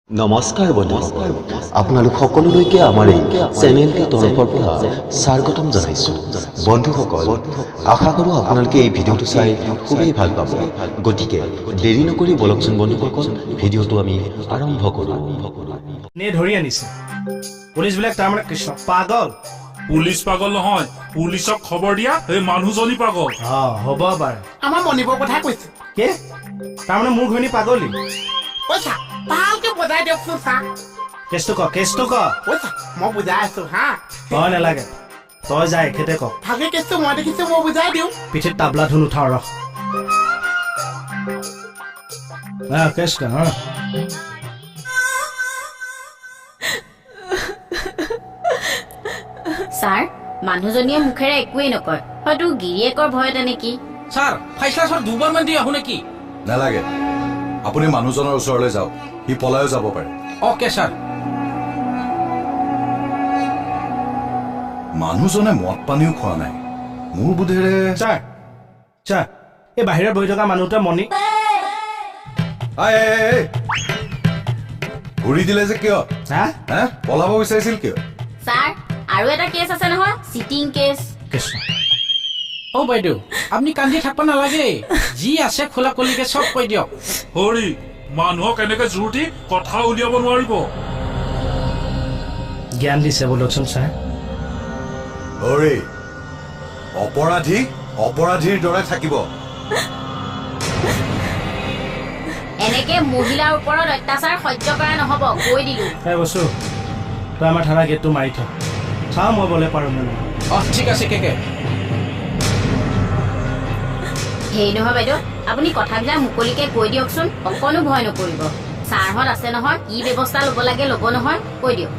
নমস্কাৰ বন্ধু আপোনালোক সকলোলৈকে আমাৰ এই চেনেলটোৰ তৰফৰ পৰা স্বাগতম জনাইছো বন্ধুসকল আশা কৰোঁ আপোনালোকে এই ভিডিঅ'টো চাই খুবেই ভাল পাব গতিকে দেৰি নকৰি বলকচোন বন্ধুসকল ভিডিঅ'টো আমি আৰম্ভ কৰোঁ নে ধৰি আনিছে পুলিচ বিলাক তাৰমানে কৃষ্ণ পাগল পুলিচ পাগল নহয় পুলিচক খবৰ দিয়া এই মানুহজনী পাগল হ'ব পাৰে আমাৰ মনিবৰ কথা কৈছে কে তাৰমানে মোৰ ঘৈণী পাগলী পইচা ভালকে বুজাই দিয়কচোন ছাৰ কেছটো ক পইচা মই বুজাই আছো হা তই নালাগে তই যা এখেতে ক ভাগে কেছটো মই দেখিছো মই বুজাই দিওঁ পিঠিত তাবলা ধুন উঠাও ৰখ কেছটা ছাৰ মানুহজনীয়ে মুখেৰে একোৱেই নকয় হয়তো গিৰিয়েকৰ ভয়তে নেকি ছাৰ ফাইছলা ছাৰ দুবাৰমান দি আহো নেকি নালাগে আপুনি মানুহজনৰ ওচৰলৈ যাওক সি পলায়ো যাব পাৰে অ'কে ছাৰ মানুহজনে মদ পানীও খোৱা নাই মোৰ বোধেৰে ছাৰ এই বাহিৰত বহি থকা মানুহটোৱে মণি ঘূৰি দিলে যে কিয় হা পলাব বিচাৰিছিল কিয় ছাৰ আৰু এটা কেছ আছে নহয় চিটিং কেছ কৃষ্ণ অ' বাইদেউ আপুনি কান্দি থাকিব নালাগে যি আছে খোলা কলিকে চব কৈ দিয়ক হৰি মানুহক এনেকে জোৰ দি কথা উলিয়াব নোৱাৰিব জ্ঞান দিছে বোলকচোন ছাৰ হৰি অপৰাধীৰ দৰে থাকিব এনেকে মহিলাৰ ওপৰত অত্যাচাৰ সহ্য কৰা নহব কৈ দিলো এই বস্তু তই আমাৰ থানা গেটটো মাৰি থ চাওঁ মই বলে পাৰোঁ নে নহয় অ' ঠিক আছে কেকে হেৰি নহয় বাইদেউ আপুনি কথাবিলাক মুকলিকে কৈ দিয়কচোন অকণো ভয় নকৰিব ছাৰহঁত আছে নহয় কি ব্যৱস্থা ল'ব লাগে ল'ব নহয় কৈ দিয়ক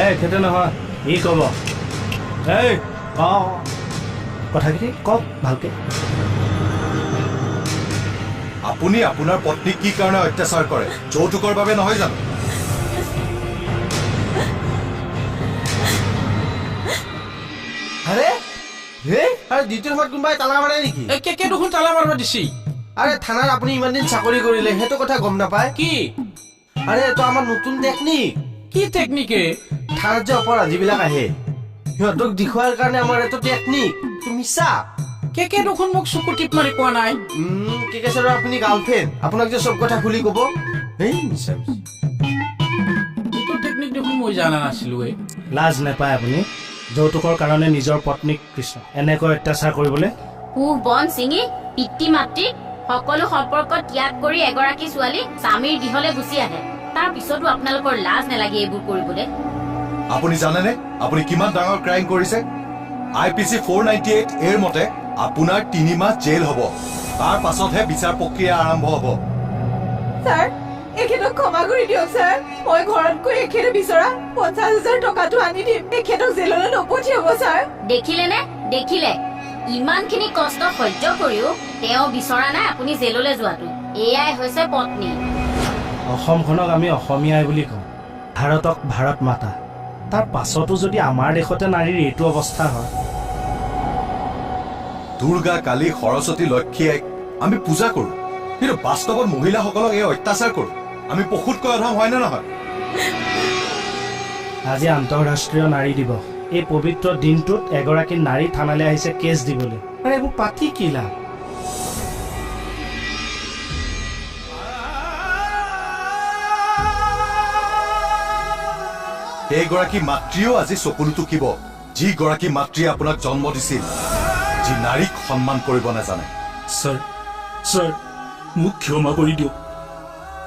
এখেতে নহয় ই ক'ব এই কথাখিনি কওক ভালকে আপুনি আপোনাৰ পত্নীক কি কাৰণে অত্যাচাৰ কৰে যৌতুকৰ বাবে নহয় জানো আৰে হে আৰে দ্বিতীয় সময়ত কোনোবাই তালা মাৰে নেকি এই কেকে দেখোন তালা মাৰিব দিছি আৰে থানাত আপুনি ইমান দিন চাকৰি কৰিলে সেইটো কথা গম নাপায় কি আৰে এইটো আমাৰ নতুন টেকনিক কি টেকনিকে থানাত যে অপৰাধীবিলাক আহে সিহঁতক দেখুৱাৰ কাৰণে আমাৰ এইটো টেকনিক মিছা কেকে দেখোন মোক চকু টিপ মাৰি কোৱা নাই কি কৈছে আৰু আপুনি গাৰ্লফ্ৰেণ্ড আপোনাক যে চব কথা খুলি ক'ব এই মিছা এইটো টেকনিক দেখোন মই জানা নাছিলো লাজ নাপায় আপুনি যৌতুকৰ কাৰণে নিজৰ পত্নীক কৃষ্ণ এনেকৈ অত্যাচাৰ কৰিবলৈ পুহ বন ছিঙি পিতৃ মাতৃ সকলো সম্পৰ্ক ত্যাগ কৰি এগৰাকী ছোৱালী স্বামীৰ গৃহলৈ গুচি আহে তাৰ পিছতো আপোনালোকৰ লাজ নালাগে এইবোৰ কৰিবলৈ আপুনি জানেনে আপুনি কিমান ডাঙৰ ক্ৰাইম কৰিছে IPC 498 এৰ মতে আপোনাৰ 3 মাহ জেল হ'ব তাৰ পাছতহে বিচাৰ প্ৰক্ৰিয়া আৰম্ভ হ'ব ছাৰ এখেতক ক্ষমা কৰি দিয়ক ছাৰ মই ঘৰত গৈ এখেতে বিচৰা 50,000 টকাটো আনি দিম এখেতক জেললৈ নপঠিয়াব ছাৰ দেখিলে ইমানখিনি কষ্ট সহ্য কৰিও তেওঁ বিচৰা নাই আপুনি জেললৈ যোৱাটো এয়াই হৈছে পত্নী অসমখনক আমি অসমীয়াই বুলি কওঁ ভাৰতক ভাৰত মাতা তাৰ পাছতো যদি আমাৰ দেশতে নাৰীৰ এইটো অৱস্থা হয় দুৰ্গা কালী সৰস্বতী লক্ষ্মীক আমি পূজা কৰোঁ কিন্তু বাস্তৱত মহিলাসকলক এই অত্যাচাৰ কৰোঁ আমি পশুতকৈ অধম হয় নে নহয় আজি আন্তঃৰাষ্ট্ৰীয় নাৰী দিৱস এই পবিত্ৰ দিনটোত এগৰাকী নাৰী থানালৈ আহিছে কেছ দিবলৈ আৰু এইবোৰ পাতি কি লাভ সেইগৰাকী মাতৃও আজি চকুলো টুকিব যিগৰাকী মাতৃয়ে আপোনাক জন্ম দিছিল যি নাৰীক সন্মান কৰিব নাজানে ছাৰ মোক ক্ষমা কৰি দিয়ক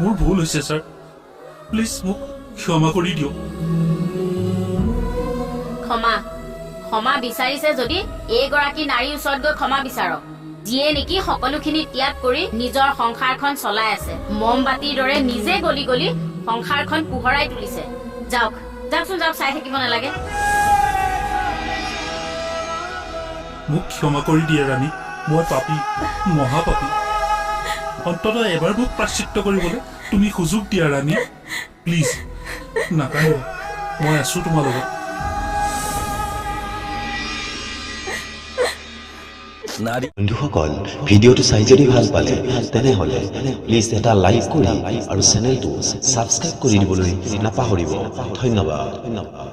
মোৰ ভুল হৈছে ছাৰ প্লিজ মোক ক্ষমা কৰি দিয়ক ক্ষমা বিচাৰিছে যদি এইগৰাকী নাৰীৰ ওচৰত গৈ ক্ষমা বিচাৰক যিয়ে নেকি সকলোখিনি ত্যাগ কৰি নিজৰ সংসাৰখন চলাই আছে মমবাতিৰ দৰে নিজে গলি গলি সংসাৰখন পোহৰাই তুলিছে যাওকচোন চাই থাকিব নালাগে মোক ক্ষমা কৰি দিয়ে ৰাণী মই পাপী মহাপাপী অন্ততঃ এবাৰ মোক প্ৰাশ্চিত্য কৰিবলৈ তুমি সুযোগ দিয়া ৰাণী প্লিজ নাকান্দিবা মই আছো তোমাৰ লগত নাৰী বন্ধুসকল ভিডিঅ'টো চাই যদি ভাল পালে তেনেহ'লে প্লিজ এটা লাইক কৰি আৰু চেনেলটো ছাবস্ক্ৰাইব কৰি দিবলৈ নাপাহৰিব ধন্যবাদ